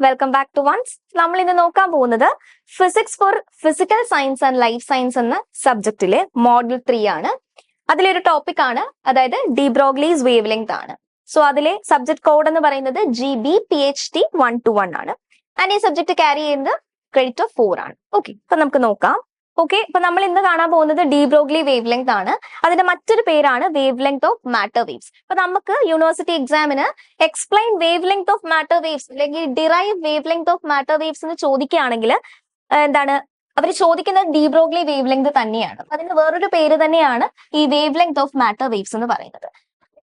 Welcome back to once. നമ്മൾ ഇന്ന് നോക്കാൻ പോകുന്നത് physics for physical science and life science എന്ന സബ്ജക്റ്റിലെ മോഡൽ 3 ആണ്. അതിലൊരു ടോപ്പിക് ആണ്, അതായത് ഡി ബ്രോഗ്ലീസ് വേവ് ലെങ്ത് ആണ്. സോ അതിലെ സബ്ജക്ട് കോഡ് എന്ന് പറയുന്നത് GB PhD 121 ആണ്. ആൻഡ് ഈ സബ്ജക്ട് ക്യാരി ചെയ്യുന്നത് ക്രെഡിറ്റ് ഓഫ് 4 ആണ്. ഓക്കെ, അപ്പൊ നമുക്ക് നോക്കാം. ഓക്കെ, അപ്പൊ നമ്മൾ ഇന്ന് കാണാൻ പോകുന്നത് ഡി ബ്രോഗ്ലി വേവ് ലെങ്ത് ആണ്. അതിന്റെ മറ്റൊരു പേരാണ് wavelength of matter waves. അപ്പൊ നമുക്ക് യൂണിവേഴ്സിറ്റി എക്സാമിന് explain wavelength of matter waves അല്ലെങ്കിൽ derive wavelength of matter waves എന്ന് ചോദിക്കുകയാണെങ്കിൽ എന്താണ് അവർ ചോദിക്കുന്നത് ഡി ബ്രോഗ്ലി വേവ് ലെങ്ത് തന്നെയാണ്. അതിന്റെ വേറൊരു പേര് തന്നെയാണ് ഈ wave length of matter waves എന്ന് പറയുന്നത്.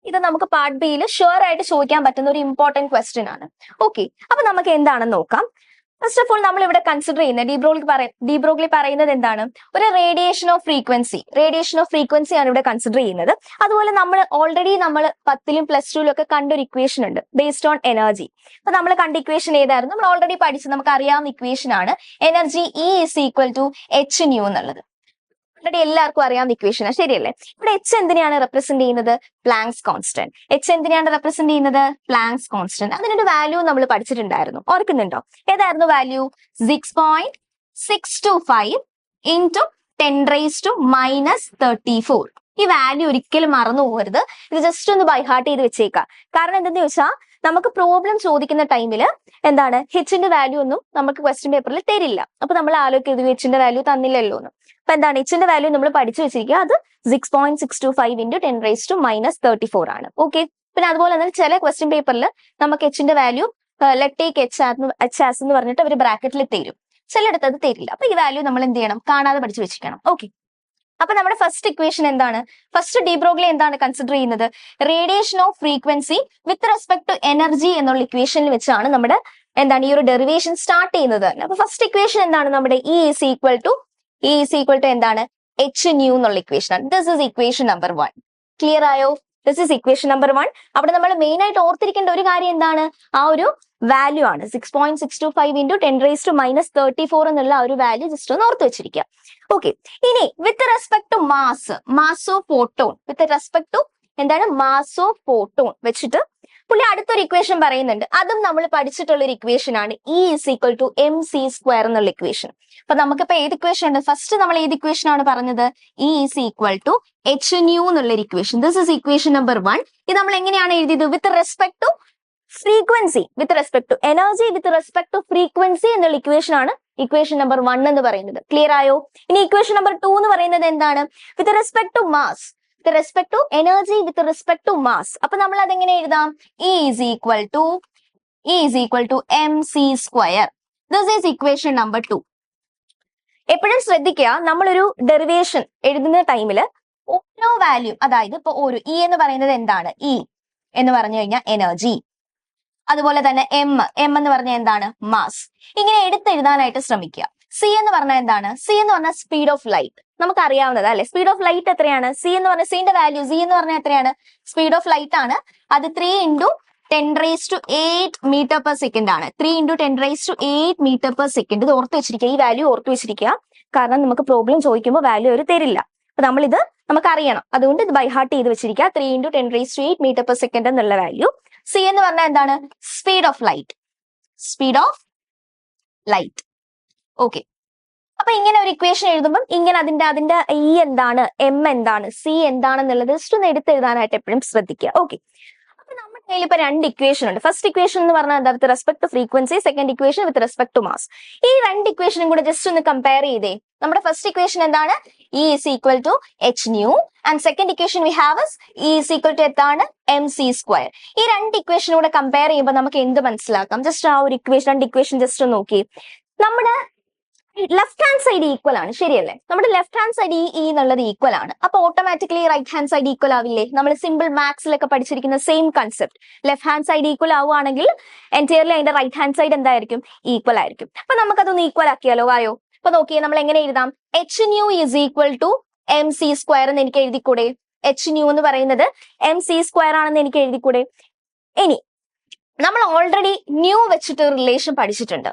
ഇത് നമുക്ക് പാർട്ട് ബിയിൽ ഷുവർ ആയിട്ട് ചോദിക്കാൻ പറ്റുന്ന ഒരു ഇമ്പോർട്ടന്റ് ക്വസ്റ്റ്യൻ ആണ്. ഓക്കെ, അപ്പൊ നമുക്ക് എന്താണെന്ന് നോക്കാം. ഫസ്റ്റ് ഓഫ് ഓൾ നമ്മൾ ഇവിടെ കൺസിഡർ ചെയ്യുന്ന ഡി ബ്രോഗ്ലി പറയുന്നത് എന്താണ്? ഒരു റേഡിയേഷൻ ഓഫ് ഫ്രീക്വൻസി ആണ് ഇവിടെ കൺസിഡർ ചെയ്യുന്നത്. അതുപോലെ നമ്മൾ ഓൾറെഡി 10ലും +2ലും ഒക്കെ കണ്ടൊരു ഇക്വേഷൻ ഉണ്ട് ബേസ്ഡ് ഓൺ എനർജി. അപ്പൊ നമ്മൾ കണ്ട ഇക്വേഷൻ ഏതായിരുന്നു? നമ്മൾ ഓൾറെഡി പഠിച്ചു, നമുക്ക് അറിയാവുന്ന ഇക്വേഷൻ ആണ് എനർജി E=hν എന്നുള്ളത്. ഓൾറെഡി എല്ലാവർക്കും അറിയാവുന്ന ഇക്വേഷൻ ആണ്, ശരിയല്ലേ? ഇവിടെ H എന്തിനാണ് റെപ്രസെന്റ് ചെയ്യുന്നത്? Planks constant. H എന്തിനാണ് റെപ്രസെന്റ് ചെയ്യുന്നത്? Planks constant. അതിനൊരു വാല്യൂ നമ്മൾ പഠിച്ചിട്ടുണ്ടായിരുന്നു, ഓർക്കുന്നുണ്ടോ? ഏതായിരുന്നു വാല്യൂ? 6.625 × 10⁻⁻34. ഈ വാല്യൂ ഒരിക്കലും മറന്നു പോകരുത്. ഇത് ജസ്റ്റ് ഒന്ന് ബൈ ഹാർട്ട് ചെയ്ത് വെച്ചേക്കാം. കാരണം എന്തെന്ന് ചോദിച്ചാൽ നമുക്ക് പ്രോബ്ലം ചോദിക്കുന്ന ടൈമിൽ എന്താണ് Hന്റെ വാല്യൂ ഒന്നും നമുക്ക് ക്വസ്റ്റ്യൻ പേപ്പറിൽ തരില്ല. അപ്പൊ നമ്മൾ ആലോചിക്കുന്നത് Hന്റെ വാല്യൂ തന്നില്ലല്ലോ എന്ന്. അപ്പൊ എന്താണ് Hന്റെ വാല്യൂ നമ്മൾ പഠിച്ചു വെച്ചിരിക്കുക, അത് 6.625 × 10⁻⁻34 ആണ്. ഓക്കെ, പിന്നെ അതുപോലെ തന്നെ ചില ക്വസ്റ്റ്യൻ പേപ്പറിൽ നമുക്ക് Hന്റെ value let take H as എന്ന് പറഞ്ഞിട്ട് അവർ ബ്രാക്കറ്റിൽ തരും, ചിലയിടത്ത് അത് തരില്ല. അപ്പൊ ഈ വാല്യൂ നമ്മൾ എന്ത് ചെയ്യണം? കാണാതെ പഠിച്ചു വെച്ചിരിക്കണം. ഓക്കെ, അപ്പൊ നമ്മുടെ ഫസ്റ്റ് ഇക്വേഷൻ എന്താണ്? ഫസ്റ്റ് ഡി ബ്രോഗ്ലി എന്താണ് കൺസിഡർ ചെയ്യുന്നത്? Radiation of frequency with respect to energy എന്നുള്ള ഇക്വേഷനിൽ വെച്ചാണ് നമ്മുടെ എന്താണ് ഈ ഒരു ഡെറിവേഷൻ സ്റ്റാർട്ട് ചെയ്യുന്നത്. അപ്പൊ ഫസ്റ്റ് ഇക്വേഷൻ എന്താണ്? നമ്മുടെ E is equal to എന്താണ്? hν എന്നുള്ള ഇക്വേഷൻ ആണ്. This is equation number 1. Clear ആയോ? This is equation number 1. അവിടെ നമ്മൾ മെയിൻ ആയിട്ട് ഓർത്തിരിക്കേണ്ട ഒരു കാര്യം എന്താണ്? ആ ഒരു വാല്യൂ ആണ് 6.625 × 10⁻⁻34 എന്നുള്ള ആ ഒരു വാല്യൂ ജസ്റ്റ് ഒന്ന് ഓർത്ത് വെച്ചിരിക്കുക. ഓക്കെ, ഇനി with respect to mass of photon, with respect to എന്താണ്? മാസ് ഓഫ് ഫോട്ടോൺ വെച്ചിട്ട് പുള്ളി അടുത്തൊരു ഇക്വേഷൻ പറയുന്നുണ്ട്. അതും നമ്മൾ പഠിച്ചിട്ടുള്ള ഒരു ഇക്വേഷൻ ആണ് E is equal to mc² എന്നുള്ള ഇക്വേഷൻ. അപ്പൊ നമുക്കിപ്പോ ഏത് ഇക്വേഷൻ ഉണ്ട്? ഫസ്റ്റ് നമ്മൾ ഏത് ഇക്വേഷൻ ആണ് പറഞ്ഞത്? E is equal to hν എന്നുള്ള equation. This is equation number 1. ഇത് നമ്മൾ എങ്ങനെയാണ് എഴുതിയത്? With respect to frequency, with respect to energy, with respect to frequency എന്നുള്ള ഇക്വേഷൻ ആണ് ഇക്വേഷൻ നമ്പർ 1 എന്ന് പറയുന്നത്. ക്ലിയർ ആയോ? ഇനി ഇക്വേഷൻ നമ്പർ 2 എന്ന് പറയുന്നത് എന്താണ്? With respect to mass, with respect to energy, with respect to mass. അപ്പൊ നമ്മൾ അതെങ്ങനെ എഴുതാം? E is equal to mc². This is equation number 2. എപ്പോഴും ശ്രദ്ധിക്കുക, നമ്മളൊരു ഡെറിവേഷൻ എഴുതുന്ന ടൈമിൽ ഓരോ വാല്യൂ, അതായത് ഇപ്പൊ ഒരു E എന്ന് പറയുന്നത് എന്താണ്? E എന്ന് പറഞ്ഞു കഴിഞ്ഞാൽ എനർജി, അതുപോലെ തന്നെ M എന്ന് പറഞ്ഞാൽ എന്താണ്? മാസ്. ഇങ്ങനെ എടുത്തെഴുതാനായിട്ട് ശ്രമിക്കുക. C എന്ന് പറഞ്ഞാൽ എന്താണ്? C എന്ന് പറഞ്ഞാൽ സ്പീഡ് ഓഫ് ലൈറ്റ്. നമുക്ക് അറിയാവുന്നത് അല്ലെ? സ്പീഡ് ഓഫ് ലൈറ്റ് എത്രയാണ്? C എന്ന് പറഞ്ഞാൽ Cന്റെ വാല്യൂ Z എന്ന് പറഞ്ഞാൽ എത്രയാണ്? സ്പീഡ് ഓഫ് ലൈറ്റ് ആണ്. അത് 3 × 10⁸ m/s ആണ്. 3 × 10⁸ m/s. ഇത് ഓർത്ത് വെച്ചിരിക്കുക, ഈ വാല്യൂ ഓർത്ത് വെച്ചിരിക്കുക. കാരണം നമുക്ക് പ്രോബ്ലം ചോദിക്കുമ്പോൾ വാല്യൂ അവർ തരില്ല. അപ്പൊ നമ്മളിത് നമുക്കറിയണം, അതുകൊണ്ട് ഇത് ബൈ ഹാർട്ട് ചെയ്ത് വെച്ചിരിക്കുക. 3 × 10⁸ m/s എന്നുള്ള വാല്യൂ. C എന്ന് പറഞ്ഞാൽ എന്താണ്? Speed of light. ഓക്കെ, അപ്പൊ ഇങ്ങനെ ഒരു ഇക്വേഷൻ എഴുതുമ്പോൾ ഇങ്ങനെ അതിന്റെ E എന്താണ്, M എന്താണ്, C എന്താണെന്നുള്ളത് ജസ്റ്റ് ഒന്ന് എടുത്തെഴുതാനായിട്ട് എപ്പോഴും ശ്രദ്ധിക്കുക. ഓക്കെ, അപ്പൊ നമ്മുടെ കയ്യിൽ ഇപ്പൊ 2 ഇക്വേഷൻ ഉണ്ട്. ഫസ്റ്റ് ഇക്വേഷൻ എന്ന് പറഞ്ഞാൽ എന്താ? With respect to frequency. Second equation with respect to mass. ഈ 2 ഇക്വേഷനും കൂടെ ജസ്റ്റ് ഒന്ന് കമ്പയർ ചെയ്തേ. നമ്മുടെ ഫസ്റ്റ് ഇക്വേഷൻ എന്താണ്? E is equal to hν. And second equation we have is E is equal to എന്താണ്? mc². ഈ 2 ഇക്വേഷനും കൂടെ കമ്പയർ ചെയ്യുമ്പോൾ നമുക്ക് എന്ത് മനസ്സിലാക്കാം? ജസ്റ്റ് ആ ഒരു ഇക്വേഷൻ, 2 ഇക്വേഷൻ ജസ്റ്റ് ഒന്ന് നോക്കി. നമ്മുടെ ലെഫ്റ്റ് ഹാൻഡ് സൈഡ് ഈക്വൽ ആണ്, ശരിയല്ലേ? നമ്മുടെ ലെഫ്റ്റ് ഹാൻഡ് സൈഡ് E എന്നുള്ളത് ഈക്വൽ ആണ്. അപ്പൊ automatically right hand side equal ആവില്ലേ? നമ്മൾ സിമ്പിൾ മാത്സിലൊക്കെ പഠിച്ചിരിക്കുന്ന same concept. Left hand side equal ആവുകയാണെങ്കിൽ എൻറ്റയർലി അതിന്റെ റൈറ്റ് ഹാൻഡ് സൈഡ് എന്തായിരിക്കും? ഈക്വൽ ആയിരിക്കും. അപ്പൊ നമുക്കതൊന്ന് ഈക്വൽ ആക്കിയാലോ? ആയോ? അപ്പൊ നോക്കിയേ, നമ്മൾ എങ്ങനെ എഴുതാം? hν is equal to mc² എന്ന് എനിക്ക് എഴുതിക്കൂടെ? hν എന്ന് പറയുന്നത് mc² ആണെന്ന് എനിക്ക് എഴുതിക്കൂടെ? ഇനി നമ്മൾ ഓൾറെഡി ന്യൂ വെച്ചിട്ട് റിലേഷൻ പഠിച്ചിട്ടുണ്ട്,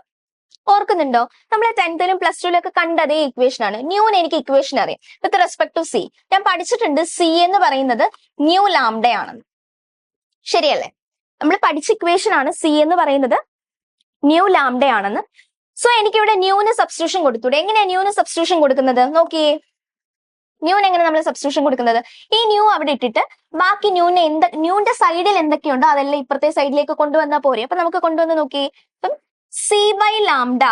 ഓർക്കുന്നുണ്ടോ? നമ്മൾ 10ലും +2ലും ഒക്കെ കണ്ട അതേ ഇക്വേഷൻ ആണ്. ന്യൂന് എനിക്ക് ഇക്വേഷൻ അറിയാം. വിത്ത് റെസ്പെക്ട് ടു C ഞാൻ പഠിച്ചിട്ടുണ്ട്. C എന്ന് പറയുന്നത് ന്യൂ ലാംഡ ആണെന്ന്, ശരിയല്ലേ? നമ്മൾ പഠിച്ച ഇക്വേഷൻ ആണ് C എന്ന് പറയുന്നത് ന്യൂ ലാംഡ ആണെന്ന്. സോ എനിക്ക് ഇവിടെ ന്യൂന് സബ്സ്റ്റിറ്റ്യൂഷൻ കൊടുത്തൂടെ? എങ്ങനെയാ ന്യൂന് സബ്സ്റ്റിറ്റ്യൂഷൻ കൊടുക്കുന്നത് നോക്കിയേ. ന്യൂന് എങ്ങനെ നമ്മൾ സബ്സ്റ്റിറ്റ്യൂഷൻ കൊടുക്കുന്നത്? ഈ ന്യൂ അവിടെ ഇട്ടിട്ട് ബാക്കി ന്യൂന്റെ സൈഡിൽ എന്തൊക്കെയുണ്ടോ അതെല്ലാം ഇപ്പുറത്തെ സൈഡിലേക്ക് കൊണ്ടുവന്നാൽ പോരെ. അപ്പൊ നമുക്ക് കൊണ്ടുവന്ന് നോക്കിയേ. അപ്പം C by lambda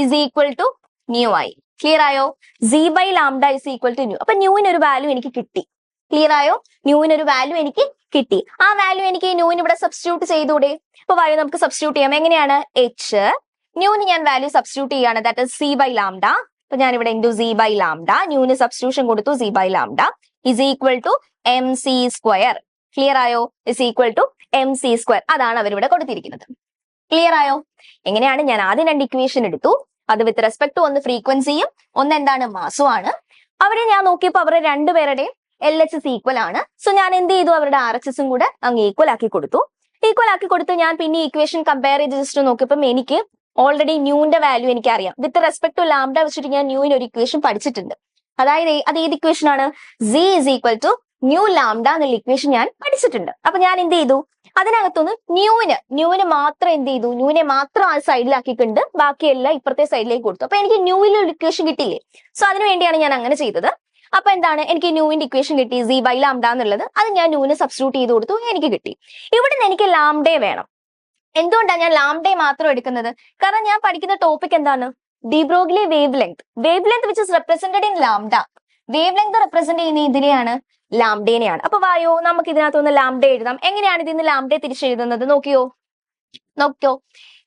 is equal to nu ആയി. ക്ലിയർ ആയോ? C by lambda is equal to nu. അപ്പൊ ന്യൂവിന് ഒരു വാല്യൂ എനിക്ക് കിട്ടി. ക്ലിയർ ആയോ? ന്യൂവിന് ഒരു വാല്യൂ എനിക്ക് കിട്ടി. ആ വാല്യൂ എനിക്ക് ഈ ന്യൂവിന് ഇവിടെ സബ്സ്റ്റിറ്റ്യൂട്ട് ചെയ്തൂടെ? അപ്പൊ വാല്യൂ നമുക്ക് സബ്സ്റ്റിറ്റ്യൂട്ട് ചെയ്യാം. എങ്ങനെയാണ്? എച്ച് ന്യൂന് ഞാൻ വാല്യൂ സബ്സ്റ്റിറ്റ്യൂട്ട് ചെയ്യാണ്. That is C by lambda. അപ്പൊ ഞാൻ ഇവിടെ ഇൻറ്റു സി ബൈ ലാംഡ, ന്യൂന് സബ്സ്റ്റിറ്റ്യൂഷൻ കൊടുത്തു C by lambda is equal to M C square. Clear ആയോ? Is equal to M C square. അതാണ് അവരിവിടെ കൊടുത്തിരിക്കുന്നത്. ക്ലിയർ ആയോ? എങ്ങനെയാണ്? ഞാൻ ആദ്യം രണ്ട് ഇക്വേഷൻ എടുത്തു. അത് വിത്ത് റെസ്പെക്ട് ടു ഒന്ന് ഫ്രീക്വൻസിയും ഒന്ന് എന്താണ് മാസും ആണ്. അവരെ ഞാൻ നോക്കിയപ്പോൾ അവരുടെ രണ്ടുപേരുടെയും എൽ എച്ച് എസ് ഈക്വൽ ആണ്. സോ ഞാൻ എന്ത് ചെയ്തു? അവരുടെ ആർ എച്ച് എസും കൂടെ അങ്ങ് ഈക്വൽ ആക്കി കൊടുത്തു. ഈക്വൽ ആക്കി കൊടുത്ത് ഞാൻ പിന്നെ ഇക്വേഷൻ കമ്പയർ ചെയ്ത് ജസ്റ്റ് നോക്കിയപ്പോൾ എനിക്ക് ഓൾറെഡി ന്യൂന്റെ വാല്യൂ എനിക്ക് അറിയാം. വിത്ത് റെസ്പെക്ട് ടു ലാംഡ വെച്ചിട്ട് ഞാൻ ന്യൂവിന് ഒരു ഇക്വേഷൻ പഠിച്ചിട്ടുണ്ട്. അതായത് അത് ഏത് ഇക്വേഷൻ ആണ്? C is equal to nu lambda എന്നുള്ള ഇക്വേഷൻ ഞാൻ പഠിച്ചിട്ടുണ്ട്. അപ്പൊ ഞാൻ എന്ത് ചെയ്തു? അതിനകത്തുനിന്ന് ന്യൂവിന് മാത്രം എന്ത് ചെയ്തു? ന്യൂവിനെ മാത്രം ആ സൈഡിലാക്കിക്കൊണ്ട് ബാക്കിയെല്ലാം ഇപ്പുറത്തെ സൈഡിലേക്ക് കൊടുത്തു. അപ്പൊ എനിക്ക് ന്യൂവിൽ ഒരു ഇക്വേഷൻ കിട്ടില്ലേ? സോ അതിനു വേണ്ടിയാണ് ഞാൻ അങ്ങനെ ചെയ്തത്. അപ്പൊ എന്താണ്? എനിക്ക് ന്യൂവിന്റെ ഇക്വേഷൻ കിട്ടി സി ബൈ ലാംഡ എന്നുള്ളത്. അത് ഞാൻ ന്യൂവിന് സബ്സ്റ്റിറ്റ്യൂട്ട് ചെയ്ത് കൊടുത്തു, എനിക്ക് കിട്ടി. ഇവിടുന്ന് എനിക്ക് ലാംഡയെ വേണം. എന്തുകൊണ്ടാണ് ഞാൻ ലാംഡയെ മാത്രം എടുക്കുന്നത്? കാരണം ഞാൻ പഠിക്കുന്ന ടോപ്പിക് എന്താണ്? D Broglie wave length which is represented in lambda. Wave length represent ചെയ്യുന്ന ഇതിനെയാണ്, ലാംഡേനെയാണ്. അപ്പൊ വായോ നമുക്ക് ഇതിനകത്തൊന്ന് ലാംഡ എഴുതാം. എങ്ങനെയാണ് ഇതിന്ന് ലാംഡയെ തിരിച്ചെഴുതുന്നത്? നോക്കിയോ.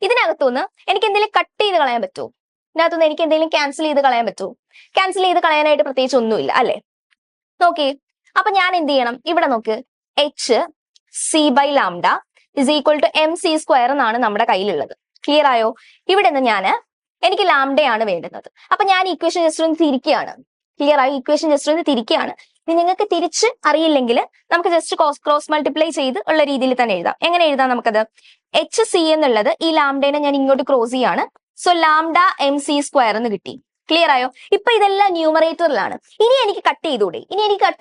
ഇതിനകത്തുനിന്ന് എനിക്ക് എന്തെങ്കിലും കട്ട് ചെയ്ത് കളയാൻ പറ്റുമോ? ഇതിനകത്തുനിന്ന് എനിക്ക് എന്തെങ്കിലും ക്യാൻസൽ ചെയ്ത് കളയാൻ പറ്റുമോ? ക്യാൻസൽ ചെയ്ത് കളയാനായിട്ട് പ്രത്യേകിച്ച് ഒന്നുമില്ല അല്ലെ. നോക്കിയേ. അപ്പൊ ഞാൻ എന്ത് ചെയ്യണം? ഇവിടെ നോക്ക്, H C by lambda is equal to M C square എന്നാണ് നമ്മുടെ കയ്യിലുള്ളത്. ക്ലിയർ ആയോ? ഇവിടെ നിന്ന് എനിക്ക് ലാംഡയാണ് വേണ്ടുന്നത്. അപ്പൊ ഞാൻ ഇക്വേഷൻ ജസ്റ്റ് ഒന്ന് തിരിക്കുകയാണ്. ക്ലിയർ ആയി? ഇക്വേഷൻ ജസ്റ്റ് ഒന്ന് തിരിക്കുകയാണ്. ഇനി നിങ്ങൾക്ക് തിരിച്ച് അറിയില്ലെങ്കിൽ നമുക്ക് ജസ്റ്റ് ക്രോസ് മൾട്ടിപ്ലൈ ചെയ്ത് ഉള്ള രീതിയിൽ തന്നെ എഴുതാം. എങ്ങനെ എഴുതാം നമുക്കത്? എച്ച് സി എന്നുള്ളത് ഈ ലാംഡേനെ ഞാൻ ഇങ്ങോട്ട് ക്രോസ് ചെയ്യാണ്. So lambda M C square എന്ന് കിട്ടി. ക്ലിയർ ആയോ? ഇപ്പൊ ഇതെല്ലാം ന്യൂമറേറ്ററിലാണ്. ഇനി എനിക്ക് കട്ട്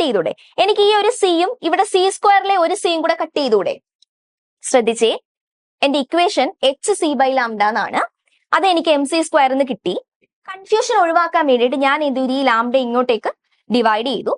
ചെയ്തൂടെ? എനിക്ക് ഈ ഒരു സിയും ഇവിടെ സി സ്ക്വയറിലെ ഒരു സിയും കൂടെ കട്ട് ചെയ്തൂടെ? ശ്രദ്ധിച്ചേ, എന്റെ equation H C by lambda എന്നാണ്. അത് എനിക്ക് എം സി സ്ക്വയർ എന്ന് കിട്ടി. കൺഫ്യൂഷൻ ഒഴിവാക്കാൻ വേണ്ടിയിട്ട് ഞാൻ എന്ത് ചെയ്തു? ഈ ലാംഡ ഇങ്ങോട്ടേക്ക് ഡിവൈഡ് ചെയ്തു,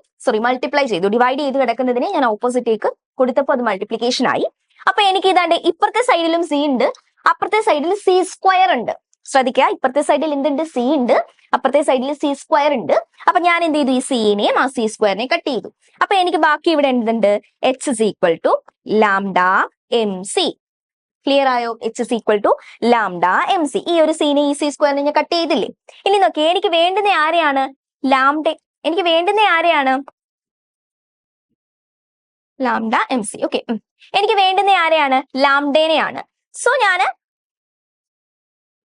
മൾട്ടിപ്ലൈ ചെയ്തു. ഡിവൈഡ് ചെയ്ത് കിടക്കുന്നതിനെ ഞാൻ ഓപ്പോസിറ്റേക്ക് കൊടുത്തപ്പോൾ അത് മൾട്ടിപ്ലിക്കേഷൻ ആയി. അപ്പൊ എനിക്ക് ഇതാണ്ട് ഇപ്പുറത്തെ സൈഡിലും സി ഉണ്ട്, അപ്പുറത്തെ സൈഡിൽ സി സ്ക്വയർ ഉണ്ട്. ശ്രദ്ധിക്കുക, ഇപ്പുറത്തെ സൈഡിൽ എന്തുണ്ട്? സി ഉണ്ട്, അപ്പുറത്തെ സൈഡിൽ സി സ്ക്വയർ ഉണ്ട്. അപ്പൊ ഞാൻ എന്ത് ചെയ്തു? ഈ സിനെയും ആ സി സ്ക്വയറിനെ കട്ട് ചെയ്തു. അപ്പൊ എനിക്ക് ബാക്കി ഇവിടെ എന്തുണ്ട്? H is equal to lambda M C. Clear ആയോ? H is equal to lambda M C. ഈ ഒരു സീനെ ഈ സി സ്ക്വയറിനെ ഞാൻ കട്ട് ചെയ്തില്ലേ? ഇനി നോക്കിയേ, എനിക്ക് വേണ്ടുന്ന ആരെയാണ്? എനിക്ക് വേണ്ടുന്ന ആരെയാണ്? Lambda M C. ഓക്കെ, എനിക്ക് വേണ്ടുന്ന ആരെയാണ്? ലാംഡേനെയാണ്. സോ ഞാൻ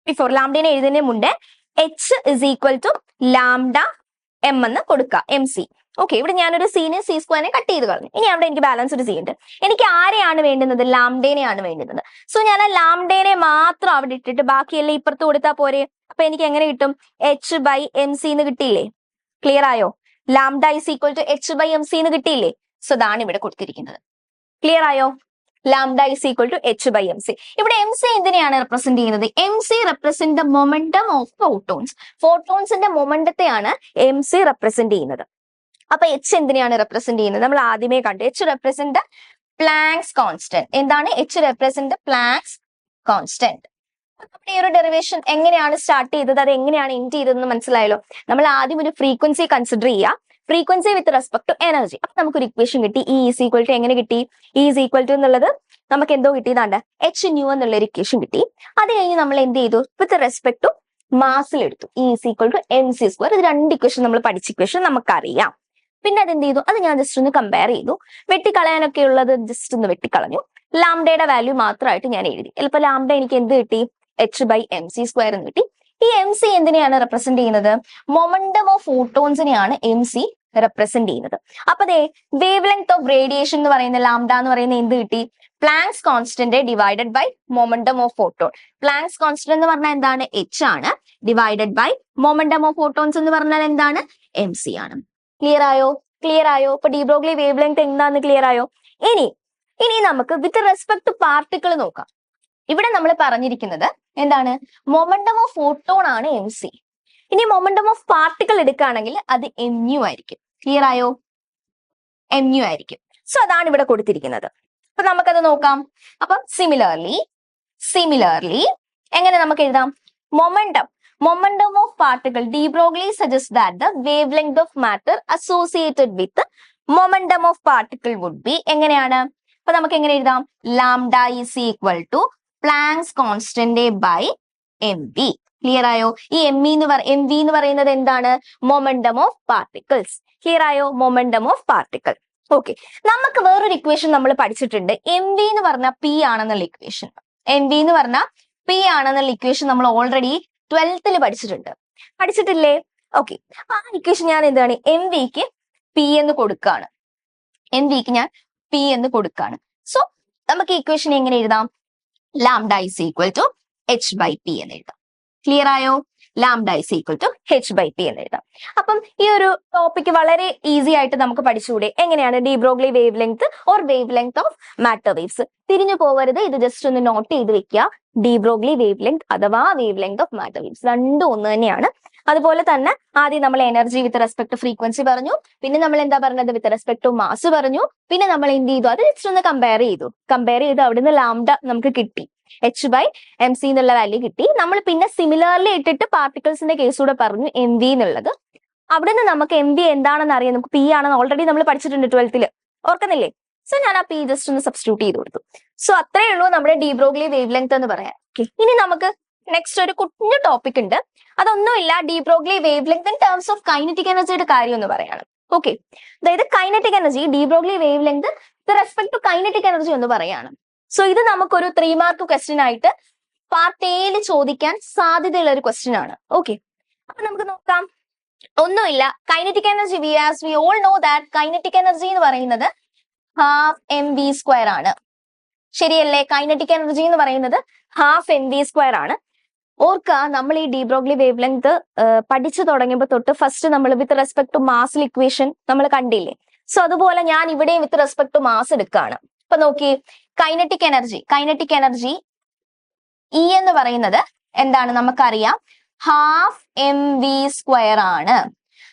ബിഫോർ ലാംഡേനെ എഴുതുന്നതിന് മുന്നേ H is equal to lambda M എന്ന് കൊടുക്കുക, എം സി. ഓക്കെ, ഇവിടെ ഞാനൊരു സീനെ സി സ്ക്വയറിനെ കട്ട് ചെയ്ത് കളഞ്ഞു. ഇനി അവിടെ എനിക്ക് ബാലൻസ് ഒരു സി ഉണ്ട്. എനിക്ക് ആരെയാണ് വേണ്ടുന്നത്? ലാംഡേനെയാണ് വേണ്ടുന്നത്. സോ ഞാൻ ആ ലാംഡേനെ മാത്രം അവിടെ ഇട്ടിട്ട് ബാക്കിയെല്ലാം ഇപ്പുറത്ത് കൊടുത്താൽ പോരെ. അപ്പൊ എനിക്ക് എങ്ങനെ കിട്ടും? എച്ച് ബൈ എം സി എന്ന് കിട്ടിയില്ലേ? ക്ലിയർ ആയോ? Lambda is equal to H by M C എന്ന് കിട്ടിയില്ലേ? സോ അതാണ് ഇവിടെ കൊടുത്തിരിക്കുന്നത്. ക്ലിയർ ആയോ? Lambda is equal to H by M C. ഇവിടെ എം സി എന്തിനെയാണ് റെപ്രസെന്റ് ചെയ്യുന്നത്? M C represent the momentum of photons. ഫോട്ടോൺസിന്റെ മൊമെന്റത്തെയാണ് എം സി റെപ്രസെന്റ് ചെയ്യുന്നത്. അപ്പൊ എച്ച് എന്തിനെയാണ് റെപ്രസെന്റ് ചെയ്യുന്നത്? നമ്മൾ ആദ്യമേ കണ്ടു, എച്ച് റെപ്രസെന്റ് പ്ലാങ്ക്സ് കോൺസ്റ്റന്റ്. എന്താണ് എച്ച് റെപ്രസെന്റ്? Planck's constant. നമ്മുടെ ഈ ഒരു ഡെറിവേഷൻ എങ്ങനെയാണ് സ്റ്റാർട്ട് ചെയ്തത്, അത് എങ്ങനെയാണ് എൻഡ് ചെയ്തതെന്ന് മനസ്സിലായല്ലോ. നമ്മൾ ആദ്യം ഒരു ഫ്രീക്വൻസി കൺസിഡർ ചെയ്യുക, frequency with respect to energy. അപ്പൊ നമുക്കൊരു ഇക്വേഷൻ കിട്ടി, ഇ ഈസ് ഈക്വൽ ടു, എങ്ങനെ കിട്ടി? ഇ ഈസ് ഈക്വൽ ടു എന്നുള്ളത് നമുക്ക് എന്തോ കിട്ടിയതാണ്ട് എച്ച് ന്യൂ എന്നുള്ള ഒരു ഇക്വേഷൻ കിട്ടി. അത് കഴിഞ്ഞ് നമ്മൾ എന്ത് ചെയ്തു? വിത്ത് റെസ്പെക്ട് ടു മാസിലെടുത്തു, E is equal to M C square. ഇത് രണ്ട് ഇക്വേഷൻ നമ്മൾ പഠിച്ച ഇക്വേഷൻ നമുക്കറിയാം. പിന്നെ അതെന്ത് ചെയ്തു? അത് ഞാൻ ജസ്റ്റ് ഒന്ന് കമ്പയർ ചെയ്തു. വെട്ടിക്കളയാനൊക്കെ ഉള്ളത് ജസ്റ്റ് ഒന്ന് വെട്ടിക്കളഞ്ഞു. ലാംഡയുടെ വാല്യൂ മാത്രമായിട്ട് ഞാൻ എഴുതി. ചിലപ്പോൾ ലാംഡ എനിക്ക് എന്ത് കിട്ടി? H by M C square എന്ന് കിട്ടി. ഈ എം സി എന്തിനെയാണ് റെപ്രസെന്റ് ചെയ്യുന്നത്? മൊമെന്റം ഓഫ് ഫോട്ടോൺസിനെയാണ് എം സി റെപ്രസെന്റ് ചെയ്യുന്നത്. അപ്പൊ the wavelength of radiation എന്ന് പറയുന്ന ലാംഡ എന്ന് പറയുന്ന എന്ത് കിട്ടി? Planck's constant divided by momentum of photon. Planck's constant എന്ന് പറഞ്ഞാൽ എന്താണ്? എച്ച് ആണ്. Divided by momentum of photons എന്ന് പറഞ്ഞാൽ എന്താണ്? എം സി ആണ്. ക്ലിയർ ആയോ? ഇപ്പൊ ഡി ബ്രോഗ്ലി വേവ് ലെങ്ത് എന്താന്ന് ക്ലിയർ ആയോ? ഇനി നമുക്ക് വിത്ത് റെസ്പെക്ട് ടു പാർട്ടിക്കിൾ നോക്കാം. ഇവിടെ നമ്മൾ പറഞ്ഞിരിക്കുന്നത് എന്താണ്? മൊമെന്റം ഓഫ് ഫോട്ടോൺ ആണ് എം സി. ഇനി മൊമെന്റം ഓഫ് പാർട്ടിക്കിൾ എടുക്കുകയാണെങ്കിൽ അത് എം യു ആയിരിക്കും. ക്ലിയർ ആയോ? എം യു ആയിരിക്കും. സോ അതാണ് ഇവിടെ കൊടുത്തിരിക്കുന്നത്. അപ്പൊ നമുക്കത് നോക്കാം. അപ്പം സിമിലർലി എങ്ങനെ നമുക്ക് എഴുതാം? Momentum of particle de Broglie suggest that the wavelength of matter associated with momentum of particle would be എങ്ങനെയാണ്? അപ്പൊ നമുക്ക് എങ്ങനെ എഴുതാം? Lambda is equal to Planck's constant by M V. Clear ആയോ? ഈ എം വി എന്ന് പറയുന്നത് എന്താണ്? Momentum of particles. ക്ലിയർ ആയോ? Momentum of particle. ഓക്കെ, നമുക്ക് വേറൊരു ഇക്വേഷൻ നമ്മൾ പഠിച്ചിട്ടുണ്ട്. എം വി എന്ന് പറഞ്ഞാൽ പി ആണെന്നുള്ള ഇക്വേഷൻ. എം വി എന്ന് പറഞ്ഞാൽ പി ആണെന്നുള്ള ഇക്വേഷൻ നമ്മൾ ഓൾറെഡി 12th പഠിച്ചിട്ടില്ലേ? ഓക്കെ, ആ ഇക്വേഷൻ ഞാൻ എന്താണ്? എം വിക്ക് പി എന്ന് കൊടുക്കുകയാണ്. സോ നമുക്ക് ഇക്വേഷൻ എങ്ങനെ എഴുതാം? Lambda is equal to H by P എന്ന് എഴുതാം. ക്ലിയർ ആയോ? Lambda is equal to H by P എന്ന് എഴുതാം. അപ്പം ഈ ഒരു ടോപ്പിക് വളരെ ഈസി ആയിട്ട് നമുക്ക് പഠിച്ചുകൂടെ? എങ്ങനെയാണ് de Broglie wavelength or wavelength of matter waves. തിരിഞ്ഞു പോകരുത്, ഇത് ജസ്റ്റ് ഒന്ന് നോട്ട് ചെയ്ത് വെക്കുക. ഡി ബ്രോഗ്ലി വേവ് ലെങ്ത് അഥവാ wavelength of matter waves രണ്ടും ഒന്ന് തന്നെയാണ്. അതുപോലെ തന്നെ ആദ്യം നമ്മൾ energy with respect to frequency പറഞ്ഞു, പിന്നെ നമ്മൾ എന്താ പറഞ്ഞത്? വിത്ത് റെസ്പെക്ട് ടു മാസ് പറഞ്ഞു, പിന്നെ നമ്മൾ എന്ത് ചെയ്തു? അത് ജസ്റ്റ് ഒന്ന് കമ്പയർ ചെയ്ത് അവിടുന്ന് ലാംഡ നമുക്ക് കിട്ടി, എച്ച് ബൈ എം സി എന്നുള്ള വാല്യൂ കിട്ടി. നമ്മൾ പിന്നെ സിമിലർലി ഇട്ടിട്ട് പാർട്ടിക്കിൾസിന്റെ കേസ് കൂടെ പറഞ്ഞു എം വി എന്നുള്ളത്. അവിടുന്ന് നമുക്ക് എം വി എന്താണെന്ന് അറിയാം. നമുക്ക് പി ആണെന്ന് ഓൾറെഡി നമ്മൾ പഠിച്ചിട്ടുണ്ട് 12th, ഓർക്കുന്നില്ലേ? സോ ഞാൻ ആ പി ജസ്റ്റ് ഒന്ന് സബ്സ്റ്റിറ്റ്യൂട്ട് ചെയ്ത് കൊടുത്തു. സോ അത്രേ ഉള്ളൂ നമ്മുടെ ഡി ബ്രോഗ്ലി വേവ് ലെങ്ത് എന്ന് പറയാൻ. ഇനി നമുക്ക് നെക്സ്റ്റ് ഒരു കുഞ്ഞു ടോപ്പിക് ഉണ്ട്. അതൊന്നുമില്ല, de Broglie wavelength in terms of kinetic എനർജിയുടെ കാര്യം എന്ന് പറയാണ്. ഓക്കെ, അതായത് kinetic energy, de Broglie wavelength with respect to kinetic energy എന്ന് പറയാണ്. സോ ഇത് നമുക്കൊരു 3 മാർക്ക് ക്വസ്റ്റ്യൻ ആയിട്ട് പാർട്ട് എയിൽ ചോദിക്കാൻ സാധ്യതയുള്ള ഒരു ക്വസ്റ്റ്യൻ ആണ്. ഓക്കെ, അപ്പൊ നമുക്ക് നോക്കാം. ഒന്നുമില്ല, kinetic energy we all know that kinetic energy എന്ന് പറയുന്നത് ഹാഫ് എം വി സ്ക്വയർ ആണ്. ശരിയല്ലേ? കൈനറ്റിക് എനർജി എന്ന് പറയുന്നത് ഹാഫ് എം വി സ്ക്വയർ ആണ്. ഓർക്കുക, നമ്മൾ ഈ ഡി ബ്രോഗ്ലി വേവ് ലെങ്ത് പഠിച്ചു തുടങ്ങിയപ്പോൾ തൊട്ട് ഫസ്റ്റ് നമ്മൾ with respect to mass equation നമ്മൾ കണ്ടില്ലേ? സോ അതുപോലെ ഞാൻ ഇവിടെയും വിത്ത് റെസ്പെക്ട് ടു മാസ് എടുക്കുകയാണ്. അപ്പൊ നോക്കി, കൈനറ്റിക് എനർജി ഇ എന്ന് പറയുന്നത് എന്താണ്? നമുക്കറിയാം, ഹാഫ് എം വി സ്ക്വയർ ആണ്.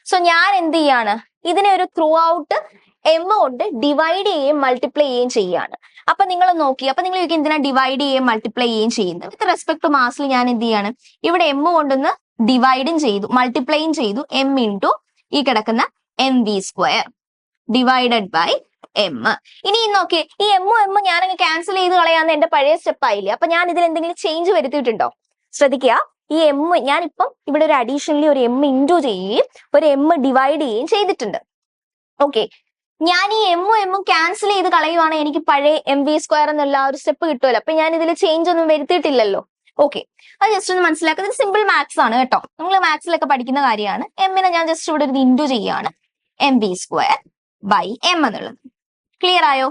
സോ ഞാൻ എന്ത് ചെയ്യാണ്? ഇതിനെ ഒരു ത്രൂ ഔട്ട് എം കൊണ്ട് ഡിവൈഡ് ചെയ്യുകയും മൾട്ടിപ്ലൈ ചെയ്യുകയും ചെയ്യാണ്. അപ്പൊ നിങ്ങൾ നോക്കി, അപ്പൊ നിങ്ങൾ എന്തിനാ ഡിവൈഡ് ചെയ്യുകയും മൾട്ടിപ്ലൈ ചെയ്യുകയും ചെയ്യുന്നത്? വിത്ത് റെസ്പെക്ട് ടു മാസിൽ ഞാൻ എന്ത് ചെയ്യാണ്? ഇവിടെ എം കൊണ്ടൊന്ന് ഡിവൈഡും ചെയ്തു, മൾട്ടിപ്ലൈയും ചെയ്തു, എം ഇൻറ്റു ഈ കിടക്കുന്ന M V square divided by M. ഇനി നോക്കി, ഈ എമ്മും ഞാനങ്ങ് ക്യാൻസൽ ചെയ്ത് കളയാന്ന് എന്റെ പഴയ സ്റ്റെപ്പ് ആയില്ലേ? അപ്പൊ ഞാൻ ഇതിൽ എന്തെങ്കിലും ചേഞ്ച് വരുത്തിയിട്ടുണ്ടോ? ശ്രദ്ധിക്കുക, ഈ എം ഞാനിപ്പം ഇവിടെ ഒരു അഡീഷണലി ഒരു എം ഇൻറ്റു ചെയ്യുകയും ഒരു എം ഡിവൈഡ് ചെയ്യുകയും ചെയ്തിട്ടുണ്ട്. ഓക്കെ, ഞാൻ ഈ എമ്മും ക്യാൻസൽ ചെയ്ത് കളയുവാണ്, എനിക്ക് പഴയ എം വി സ്ക്വയർ എന്നുള്ള ഒരു സ്റ്റെപ്പ് കിട്ടുമല്ലോ. അപ്പൊ ഞാൻ ഇതിൽ ചേഞ്ച് ഒന്നും വരുത്തിയിട്ടില്ലല്ലോ. ഓക്കെ, അത് ജസ്റ്റ് ഒന്ന് മനസ്സിലാക്കുന്നത് സിമ്പിൾ മാത്സ് ആണ് കേട്ടോ. നിങ്ങൾ മാത്സിലൊക്കെ പഠിക്കുന്ന കാര്യമാണ്. എമ്മിനെ ഞാൻ ജസ്റ്റ് ഇവിടെ ഒരു ഇൻറ്റു ചെയ്യാണ്, M V square by M എന്നുള്ളത്. ക്ലിയർ ആയോ?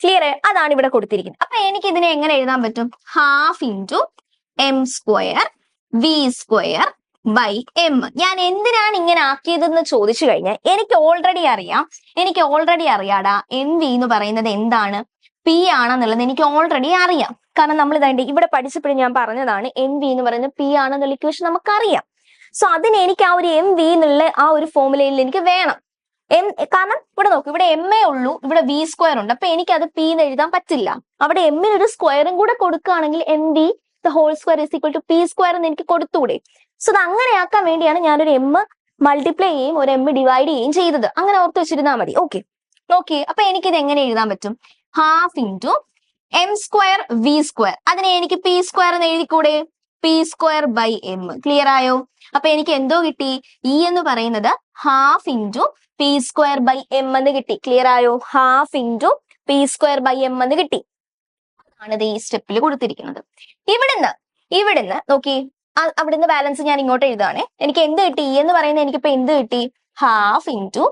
ക്ലിയർ? അതാണ് ഇവിടെ കൊടുത്തിരിക്കുന്നത്. അപ്പൊ എനിക്ക് ഇതിനെ എങ്ങനെ എഴുതാൻ പറ്റും? Half into M square V square by M. ഞാൻ എന്തിനാണ് ഇങ്ങനെ ആക്കിയതെന്ന് ചോദിച്ചു കഴിഞ്ഞാൽ എനിക്ക് ഓൾറെഡി അറിയാടാ എം വി എന്ന് പറയുന്നത് എന്താണ്, പി ആണെന്നുള്ളത് എനിക്ക് ഓൾറെഡി അറിയാം. കാരണം നമ്മൾ ഇതായിട്ട് ഇവിടെ പഠിച്ചപ്പോഴും ഞാൻ പറഞ്ഞതാണ് എം വി എന്ന് പറയുന്നത് പി ആണെന്നുള്ള ഇക്വേഷൻ നമുക്കറിയാം. സോ അതിന് എനിക്ക് ആ ഒരു എം വി എന്നുള്ള ആ ഒരു ഫോർമുലയിൽ എനിക്ക് വേണം. കാരണം ഇവിടെ നോക്കൂ, ഇവിടെ എം എ ഉള്ളൂ, ഇവിടെ വി സ്ക്വയർ ഉണ്ട്. അപ്പൊ എനിക്ക് അത് പി എന്ന് എഴുതാൻ പറ്റില്ല. അവിടെ എമ്മിന് ഒരു സ്ക്വയറും കൂടെ കൊടുക്കുകയാണെങ്കിൽ M V the whole square is equal to P square എന്ന് എനിക്ക് കൊടുത്തുകൂടെ? സോ അത് അങ്ങനെയാക്കാൻ വേണ്ടിയാണ് ഞാനൊരു എം മൾട്ടിപ്ലൈ ചെയ്യും ഒരു എം ഡിവൈഡ് ചെയ്യുകയും ചെയ്തത്. അങ്ങനെ ഓർത്ത് വെച്ചിരുന്നാൽ മതി. ഓക്കെ, നോക്കി, അപ്പൊ എനിക്കിത് എങ്ങനെ എഴുതാൻ പറ്റും? Half into M square V square. അതിനെ എനിക്ക് പി സ്ക്വയർ എന്ന് എഴുതിക്കൂടെ? P square by M. Clear ആയോ? അപ്പൊ എനിക്ക് എന്തോ കിട്ടി? ഇ എന്ന് പറയുന്നത് half into P square by M എന്ന് കിട്ടി. ക്ലിയർ ആയോ? Half into P square by M എന്ന് കിട്ടി. ആണിത് ഈ സ്റ്റെപ്പിൽ കൊടുത്തിരിക്കുന്നത്. ഇവിടുന്ന് നോക്കി, അവിടുന്ന് ബാലൻസ് ഞാൻ ഇങ്ങോട്ട് എഴുതാണ്. എനിക്ക് എന്ത് കിട്ടി? ഇ എന്ന് പറയുന്നത് എനിക്കിപ്പോ എന്ത് കിട്ടി? Half into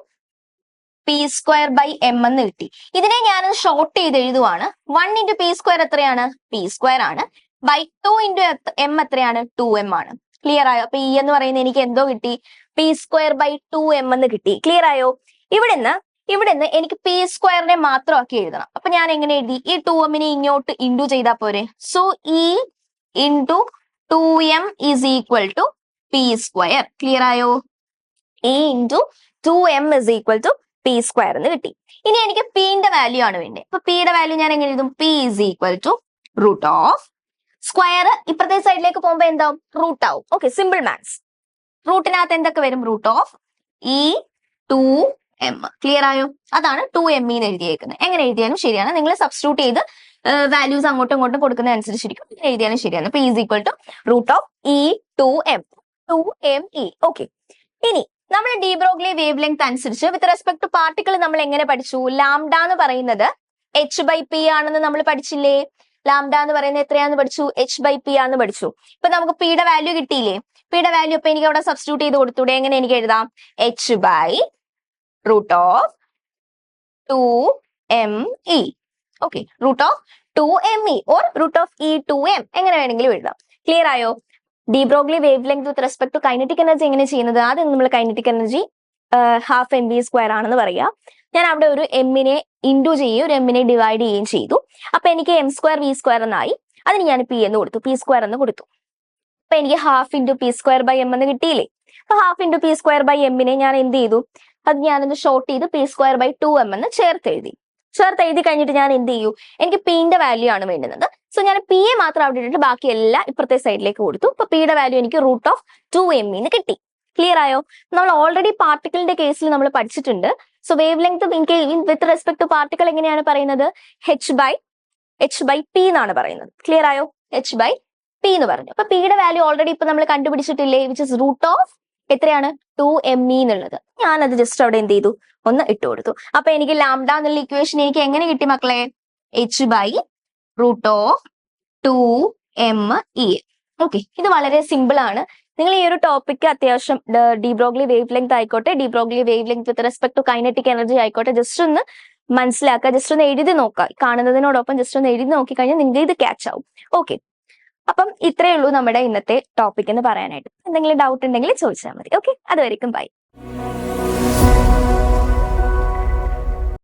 P square by M എന്ന് കിട്ടി. ഇതിനെ ഞാൻ ഷോർട്ട് ചെയ്ത് എഴുതുവാണ്. 1 ഇൻറ്റു പി സ്ക്വയർ എത്രയാണ്? പി സ്ക്വയർ ആണ്. ബൈ 2 ഇൻറ്റു എം എത്രയാണ്? 2m ആണ്. ക്ലിയർ ആയോ? അപ്പൊ ഇ എന്ന് പറയുന്നത് എനിക്ക് എന്തോ കിട്ടി? പി സ്ക്വയർ ബൈ 2m എന്ന് കിട്ടി. ക്ലിയർ ആയോ? ഇവിടുന്ന് എനിക്ക് പി സ്ക്വയറിനെ മാത്രമാക്കി എഴുതണം. അപ്പൊ ഞാൻ എങ്ങനെ എഴുതി? ഈ 2m ഇങ്ങോട്ട് ഇൻറ്റു ചെയ്താൽ പോരെ. So E into 2m is equal to p square. Clear ആയോ? E into 2m is equal to p square എന്ന് കിട്ടി. ഇനി എനിക്ക് p ന്റെ വാല്യൂ ആണ് വേണ്ടത്. അപ്പൊ p യുടെ വാല്യൂ ഞാൻ എങ്ങനെ എഴുതും? p is equal to root of square ഇപ്പുറത്തെ സൈഡിലേക്ക് പോകുമ്പോ എന്താവും? റൂട്ട് ആവും. Okay, simple maths. റൂട്ടിനകത്ത് എന്തൊക്കെ വരും? Root of e 2m. Clear ആയോ? അതാണ് 2m എന്ന് എഴുതിയേക്കുന്നത്. എങ്ങനെ എഴുതിയാലും ശരിയാണ്. നിങ്ങൾ സബ്സ്റ്റിറ്റ്യൂട്ട് ചെയ്ത് വാല്യൂസ് അങ്ങോട്ടും ഇങ്ങോട്ടും കൊടുക്കുന്ന അനുസരിച്ചിരിക്കും. എഴുതിയാലും ശരിയാണ്. അപ്പൊ is equal to root of e 2me. ഓക്കെ, ഇനി നമ്മുടെ ഡി ബ്രോഗ്ലി വേവ് ലെങ്ത് അനുസരിച്ച് വിത്ത് റെസ്പെക്ട് ടു പാർട്ടിക്കിൾ നമ്മൾ എങ്ങനെ പഠിച്ചു? ലാംഡ എന്ന് പറയുന്നത് h/p ആണെന്ന് നമ്മൾ പഠിച്ചില്ലേ? ലാംഡ എന്ന് പറയുന്നത് എത്രയാന്ന് പഠിച്ചു? h/p ആണെന്ന് പഠിച്ചു. ഇപ്പൊ നമുക്ക് p യുടെ വാല്യൂ കിട്ടിയില്ലേ? p യുടെ വാല്യൂ ഇപ്പൊ എനിക്ക് അവിടെ സബ്സ്റ്റിറ്റ്യൂട്ട് ചെയ്ത് കൊടുത്തൂടെ? എങ്ങനെ എനിക്ക് എഴുതാം? h/root of 2me. Okay, root of 2me or root of e 2m എങ്ങനെ വേണമെങ്കിലും എഴുതാം. ക്ലിയർ ആയോ? De Broglie wavelength with respect to kinetic energy എങ്ങനെ ചെയ്യുന്നത്? ആദ്യം നമ്മൾ kinetic energy half mv square ആണെന്ന് പറയാ. ഞാൻ അവിടെ ഒരു എമ്മിനെ ഇൻഡു ചെയ്യുകയും ഒരു എമ്മിനെ ഡിവൈഡ് ചെയ്യുകയും ചെയ്തു. അപ്പൊ എനിക്ക് m സ്ക്വയർ v സ്ക്വയർ എന്നായി. അതിന് ഞാൻ p എന്ന് കൊടുത്തു, p സ്ക്വയർ എന്ന് കൊടുത്തു. അപ്പൊ എനിക്ക് half into p square by m എന്ന് കിട്ടിയില്ലേ? അപ്പൊ half into p square by എമ്മിനെ ഞാൻ എന്ത് ചെയ്തു? അത് ഞാനൊന്ന് ഷോർട്ട് ചെയ്ത് p സ്ക്വയർ ബൈ 2m എന്ന് ചേർത്ത് എഴുതി കഴിഞ്ഞിട്ട് ഞാൻ എന്ത് ചെയ്യൂ? എനിക്ക് p ന്റെ വാല്യൂ ആണ് വേണ്ടുന്നത്. സോ ഞാൻ p യെ മാത്രം അവിടെ ഇട്ടിട്ട് ബാക്കി എല്ലാം ഇപ്പുറത്തെ സൈഡിലേക്ക് കൊടുത്തു. അപ്പൊ p യുടെ വാല്യൂ എനിക്ക് റൂട്ട് ഓഫ് 2me എന്ന് കിട്ടി. ക്ലിയർ ആയോ? നമ്മൾ ഓൾറെഡി പാർട്ടിക്കിളിന്റെ കേസിൽ നമ്മൾ പഠിച്ചിട്ടുണ്ട്. So wavelength with respect to particle എങ്ങനെയാണ് പറയുന്നത്? h/p എന്നാണ് പറയുന്നത്. ക്ലിയർ ആയോ? h/p എന്ന് പറഞ്ഞു. അപ്പൊ p യുടെ വാല്യൂ ഓൾറെഡി ഇപ്പൊ നമ്മൾ കണ്ടുപിടിച്ചിട്ടില്ലേ? വിച്ച് ഇസ് റൂട്ട് ഓഫ് എത്രയാണ്? 2me എന്നുള്ളത്. ഞാനത് ജസ്റ്റ് അവിടെ എന്ത് ചെയ്തു? ഒന്ന് ഇട്ട് കൊടുത്തു. അപ്പൊ എനിക്ക് ലാംഡ എന്നുള്ള ഇക്വേഷൻ എനിക്ക് എങ്ങനെ കിട്ടി മക്കളെ? h/root of 2me. ഓക്കെ, ഇത് വളരെ സിമ്പിൾ ആണ്. നിങ്ങൾ ഈ ഒരു ടോപ്പിക്ക് അത്യാവശ്യം ഡി ബ്രോഗ്ലി വേവ് ലെങ്ത് ആയിക്കോട്ടെ, de Broglie wavelength with respect to kinetic energy ആയിക്കോട്ടെ, ജസ്റ്റ് ഒന്ന് മനസ്സിലാക്കുക, ജസ്റ്റ് ഒന്ന് എഴുതി നോക്കുക. കാണുന്നതിനോടൊപ്പം ജസ്റ്റ് ഒന്ന് എഴുതി നോക്കി കഴിഞ്ഞാൽ നിങ്ങൾക്ക് ഇത് ക്യാച്ച് ആവും. ഓക്കെ, അപ്പം ഇത്രയേ ഉള്ളൂ നമ്മുടെ ഇന്നത്തെ ടോപ്പിക് എന്ന് പറയാനായിട്ട്. എന്തെങ്കിലും ഡൗട്ട് ഉണ്ടെങ്കിൽ ചോദിച്ചാൽ മതി. ഓക്കെ, അതുവരെയും ബൈ.